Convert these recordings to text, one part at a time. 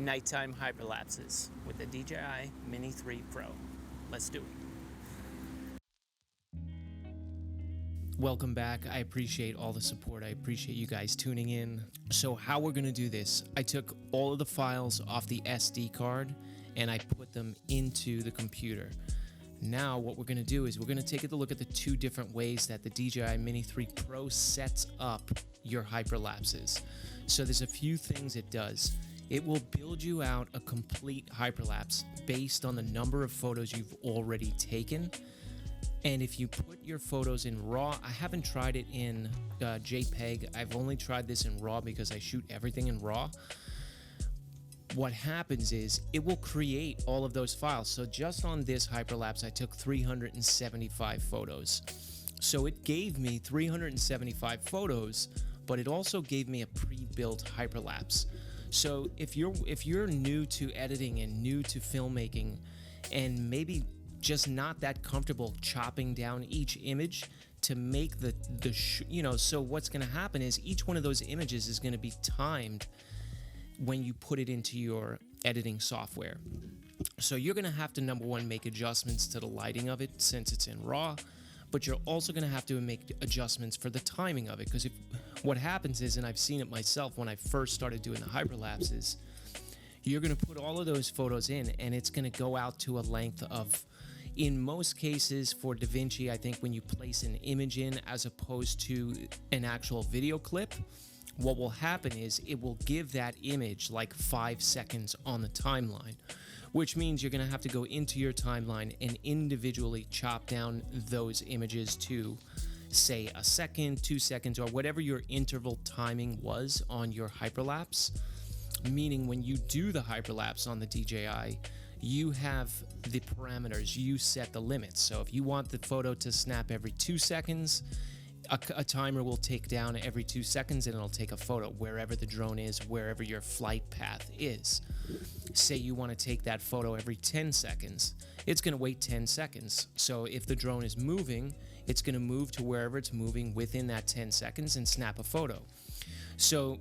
nighttime hyperlapses with the DJI Mini 3 Pro. Let's do it. Welcome back. I appreciate all the support. I appreciate you guys tuning in. So how we're going to do this, I took all of the files off the SD card and I put them into the computer. Now what we're going to do is we're going to take a look at the two different ways that the DJI Mini 3 Pro sets up your hyperlapses. So there's a few things it does. It will build you out a complete hyperlapse based on the number of photos you've already taken. And if you put your photos in RAW, I haven't tried it in JPEG. I've only tried this in RAW because I shoot everything in RAW. What happens is it will create all of those files. So just on this hyperlapse, I took 375 photos. So it gave me 375 photos, but it also gave me a pre-built hyperlapse. So if you're new to editing and new to filmmaking and maybe just not that comfortable chopping down each image to make so what's going to happen is each one of those images is going to be timed when you put it into your editing software. So you're going to have to, number one, make adjustments to the lighting of it since it's in RAW, but you're also going to have to make adjustments for the timing of it, because what happens is, and I've seen it myself when I first started doing the hyperlapses, you're going to put all of those photos in and it's going to go out to a length of, in most cases for DaVinci, I think when you place an image in as opposed to an actual video clip, what will happen is it will give that image like 5 seconds on the timeline, which means you're going to have to go into your timeline and individually chop down those images to, say, a second, 2 seconds, or whatever your interval timing was on your hyperlapse. Meaning when you do the hyperlapse on the DJI, you have the parameters, you set the limits. So if you want the photo to snap every 2 seconds, a timer will take down every 2 seconds and it'll take a photo wherever the drone is, wherever your flight path is. Say you want to take that photo every 10 seconds, it's going to wait 10 seconds. So if the drone is moving, it's going to move to wherever it's moving within that 10 seconds and snap a photo. So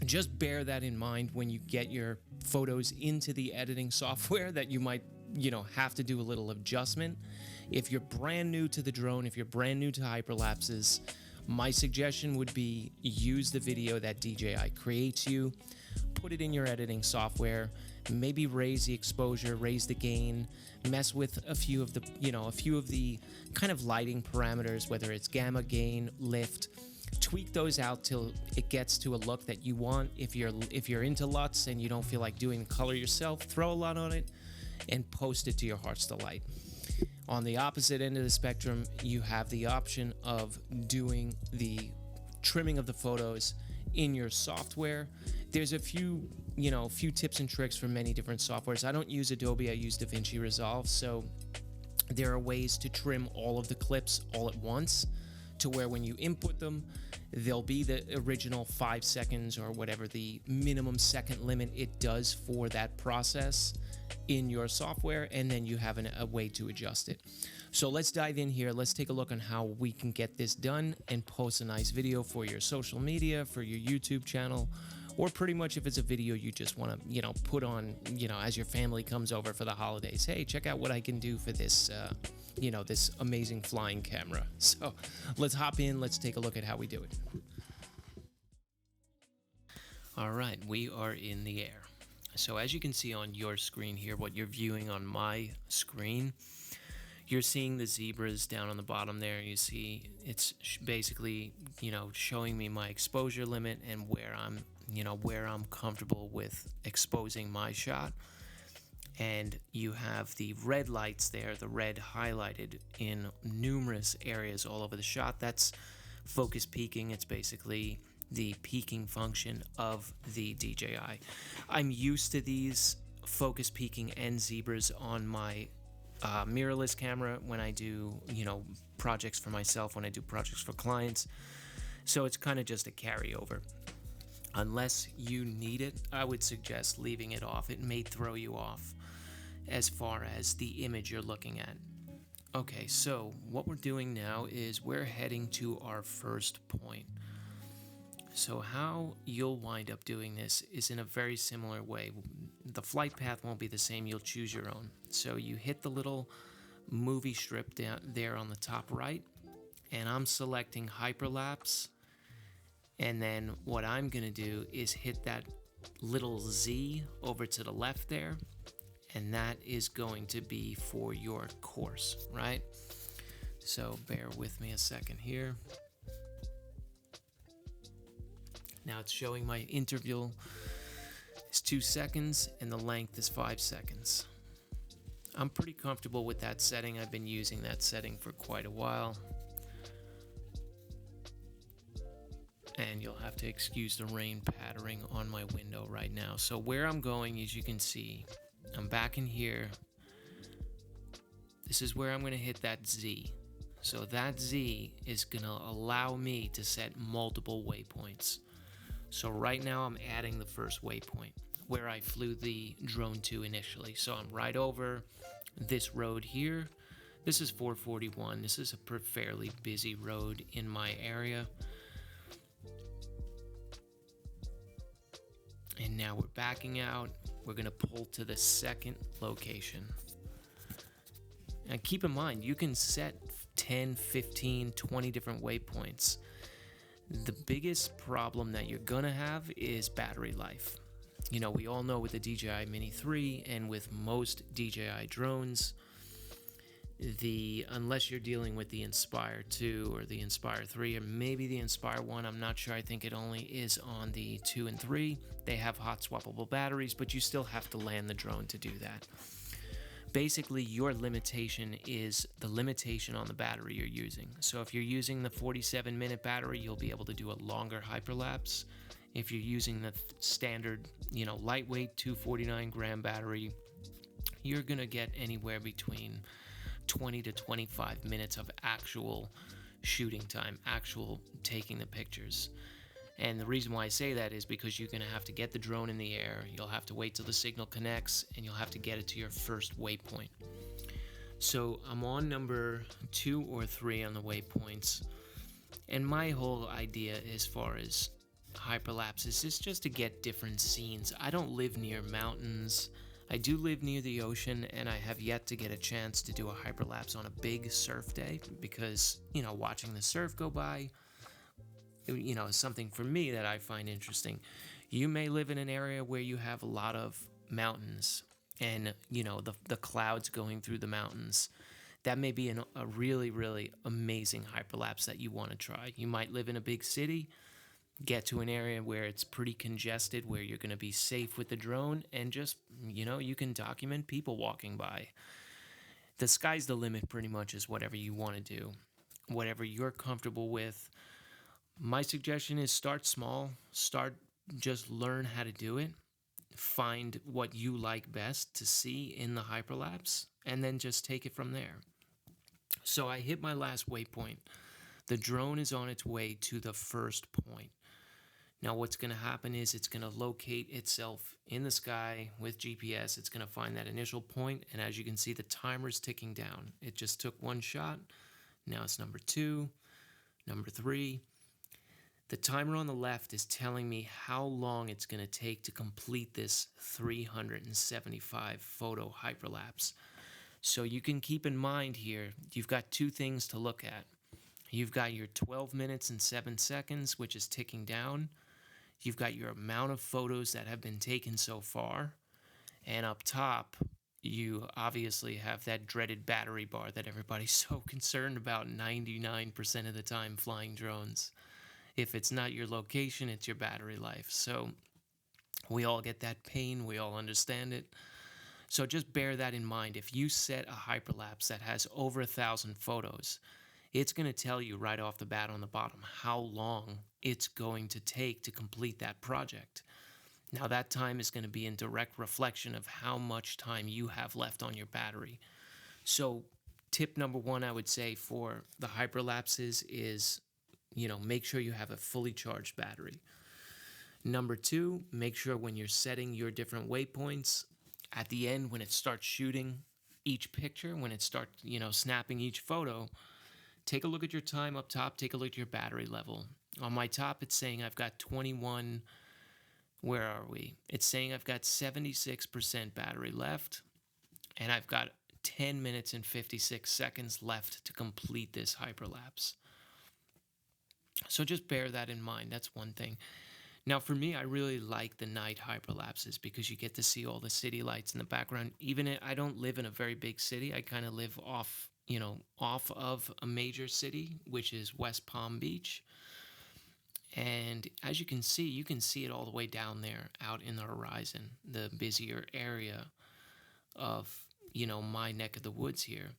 just bear that in mind when you get your photos into the editing software, that you might, have to do a little adjustment. If you're brand new to the drone, if you're brand new to hyperlapses, my suggestion would be use the video that DJI creates you, put it in your editing software, maybe raise the exposure, raise the gain, mess with a few of the kind of lighting parameters, whether it's gamma, gain, lift. Tweak those out till it gets to a look that you want. If you're into LUTs and you don't feel like doing color yourself, throw a LUT on it and post it to your heart's delight. On the opposite end of the spectrum, you have the option of doing the trimming of the photos in your software. There's a few tips and tricks for many different softwares. I don't use Adobe, I use DaVinci Resolve, so there are ways to trim all of the clips all at once, to where when you input them, there'll be the original 5 seconds or whatever the minimum second limit it does for that process in your software, and then you have a way to adjust it. So let's dive in here. Let's take a look on how we can get this done and post a nice video for your social media, for your YouTube channel, or pretty much if it's a video you just want to, put on, as your family comes over for the holidays. Hey, check out what I can do for this, this amazing flying camera. So let's hop in. Let's take a look at how we do it. All right, we are in the air. So as you can see on your screen here, what you're viewing on my screen, you're seeing the zebras down on the bottom there. You see it's basically, showing me my exposure limit and where I'm comfortable with exposing my shot. And you have the red lights there, the red highlighted in numerous areas all over the shot. That's focus peaking. It's basically the peaking function of the DJI. I'm used to these focus peaking and zebras on my mirrorless camera when I do, projects for myself, when I do projects for clients. So it's kind of just a carryover. Unless you need it, I would suggest leaving it off. It may throw you off as far as the image you're looking at. Okay, so what we're doing now is we're heading to our first point. So how you'll wind up doing this is in a very similar way. The flight path won't be the same, you'll choose your own. So you hit the little movie strip down there on the top right, and I'm selecting hyperlapse, and then what I'm gonna do is hit that little Z over to the left there, and that is going to be for your course, right? So bear with me a second here. Now it's showing my interval is 2 seconds and the length is 5 seconds. I'm pretty comfortable with that setting. I've been using that setting for quite a while. And you'll have to excuse the rain pattering on my window right now. So where I'm going, as you can see, I'm back in here. This is where I'm going to hit that Z. So that Z is going to allow me to set multiple waypoints. So right now I'm adding the first waypoint where I flew the drone to initially. So I'm right over this road here. This is 441. This is a fairly busy road in my area. And now we're backing out. We're going to pull to the second location. And keep in mind, you can set 10, 15, 20 different waypoints. The biggest problem that you're going to have is battery life. You know, we all know with the DJI Mini 3 and with most DJI drones, unless you're dealing with the Inspire 2 or the Inspire 3 or maybe the Inspire 1, I'm not sure, I think it only is on the 2 and 3. They have hot swappable batteries, but you still have to land the drone to do that. Basically, your limitation is the limitation on the battery you're using. So if you're using the 47-minute battery, you'll be able to do a longer hyperlapse. If you're using the standard, lightweight 249-gram battery, you're gonna get anywhere between 20 to 25 minutes of actual shooting time, actual taking the pictures. And the reason why I say that is because you're going to have to get the drone in the air, you'll have to wait till the signal connects, and you'll have to get it to your first waypoint. So I'm on number 2 or 3 on the waypoints, and my whole idea as far as hyperlapses is just to get different scenes. I don't live near mountains. I do live near the ocean, and I have yet to get a chance to do a hyperlapse on a big surf day because, watching the surf go by, is something for me that I find interesting. You may live in an area where you have a lot of mountains and, the clouds going through the mountains. That may be a really, really amazing hyperlapse that you want to try. You might live in a big city, get to an area where it's pretty congested, where you're going to be safe with the drone, and just, you can document people walking by. The sky's the limit pretty much is whatever you want to do, whatever you're comfortable with. My suggestion is start small, just learn how to do it, find what you like best to see in the hyperlapse, and then just take it from there. So I hit my last waypoint. The drone is on its way to the first point. Now what's going to happen is it's going to locate itself in the sky with GPS. It's going to find that initial point, and as you can see, the timer's ticking down. It just took one shot. Now it's number 2, number 3. The timer on the left is telling me how long it's going to take to complete this 375 photo hyperlapse. So you can keep in mind here, you've got 2 things to look at. You've got your 12 minutes and 7 seconds, which is ticking down. You've got your amount of photos that have been taken so far. And up top, you obviously have that dreaded battery bar that everybody's so concerned about 99% of the time flying drones. If it's not your location, it's your battery life. So we all get that pain. We all understand it. So just bear that in mind. If you set a hyperlapse that has over 1,000 photos, it's going to tell you right off the bat on the bottom how long it's going to take to complete that project. Now that time is going to be in direct reflection of how much time you have left on your battery. So tip number 1, I would say for the hyperlapses is, make sure you have a fully charged battery. Number 2, make sure when you're setting your different waypoints, at the end when it starts shooting each picture, when it starts, snapping each photo, take a look at your time up top, take a look at your battery level. On my top, it's saying I've got 21, where are we? It's saying I've got 76% battery left, and I've got 10 minutes and 56 seconds left to complete this hyperlapse. So just bear that in mind. That's one thing. Now, for me, I really like the night hyperlapses because you get to see all the city lights in the background. Even if I don't live in a very big city, I kind of live off of a major city, which is West Palm Beach. And as you can see it all the way down there out in the horizon, the busier area of, my neck of the woods here.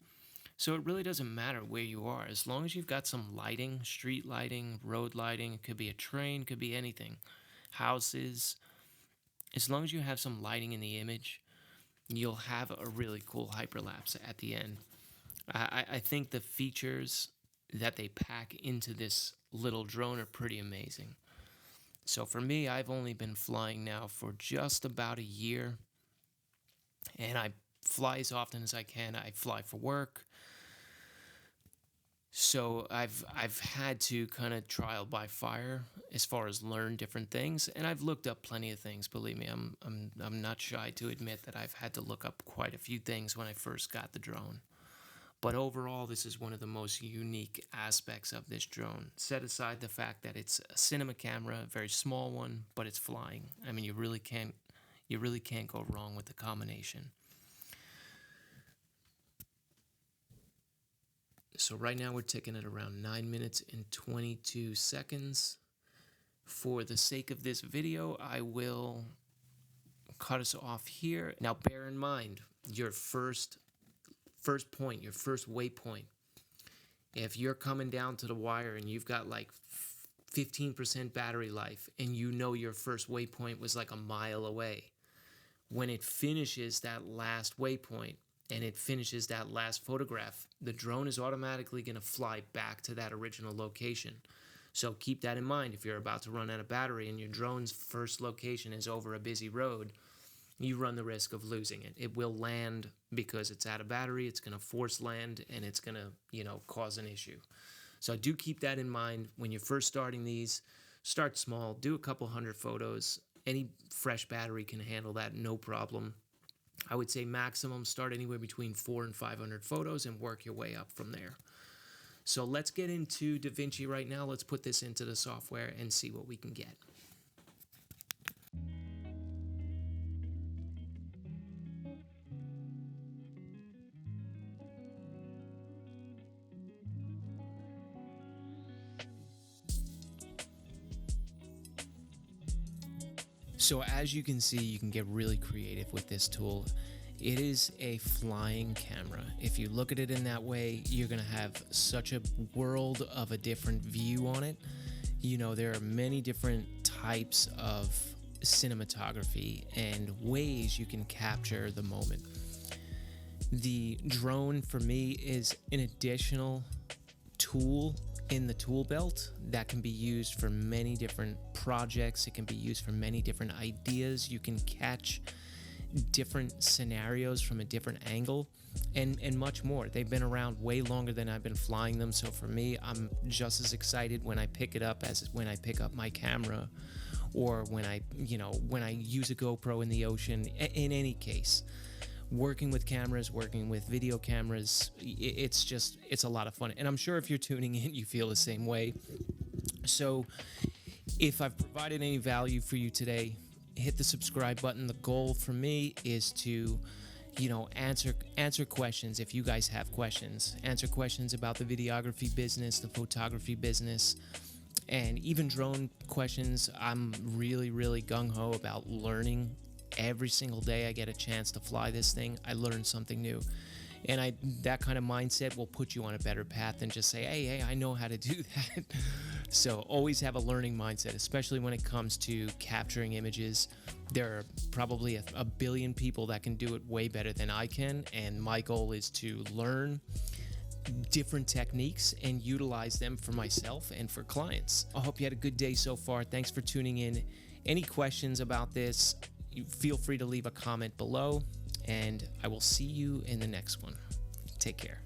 So it really doesn't matter where you are. As long as you've got some lighting, street lighting, road lighting, it could be a train, could be anything, houses. As long as you have some lighting in the image, you'll have a really cool hyperlapse at the end. I think the features that they pack into this little drone are pretty amazing. So for me, I've only been flying now for just about a year, and I fly as often as I can. I fly for work. So I've had to kind of trial by fire as far as learn different things, and I've looked up plenty of things. Believe me, I'm not shy to admit that I've had to look up quite a few things when I first got the drone. But overall, this is one of the most unique aspects of this drone. Set aside the fact that it's a cinema camera, a very small one, but it's flying. I mean, you really can't go wrong with the combination. So right now we're ticking at around 9 minutes and 22 seconds. For the sake of this video, I will cut us off here. Now bear in mind, your first point, your first waypoint. If you're coming down to the wire and you've got like 15% battery life and your first waypoint was like a mile away, when it finishes that last waypoint, and it finishes that last photograph, the drone is automatically going to fly back to that original location. So keep that in mind. If you're about to run out of battery and your drone's first location is over a busy road, you run the risk of losing it. It will land because it's out of battery, it's going to force land, and it's going to, cause an issue. So do keep that in mind when you're first starting these. Start small, do a couple hundred photos. Any fresh battery can handle that, no problem. I would say maximum start anywhere between 400 and 500 photos and work your way up from there. So let's get into DaVinci right now. Let's put this into the software and see what we can get. So as you can see, you can get really creative with this tool. It is a flying camera. If you look at it in that way, you're gonna have such a world of a different view on it. There are many different types of cinematography and ways you can capture the moment. The drone for me is an additional tool in the tool belt that can be used for many different projects. It can be used for many different ideas. You can catch different scenarios from a different angle and much more. They've been around way longer than I've been flying them. So for me, I'm just as excited when I pick it up as when I pick up my camera or when I use a GoPro in the ocean. In any case, working with cameras, working with video cameras, it's a lot of fun. And I'm sure if you're tuning in, you feel the same way. So if I've provided any value for you today, hit the subscribe button. The goal for me is to, answer questions. If you guys have questions, answer questions about the videography business, the photography business, and even drone questions. I'm really, really gung-ho about learning. Every single day I get a chance to fly this thing, I learn something new. And that kind of mindset will put you on a better path than just say, hey, I know how to do that. So always have a learning mindset, especially when it comes to capturing images. There are probably a billion people that can do it way better than I can. And my goal is to learn different techniques and utilize them for myself and for clients. I hope you had a good day so far. Thanks for tuning in. Any questions about this, feel free to leave a comment below, and I will see you in the next one. Take care.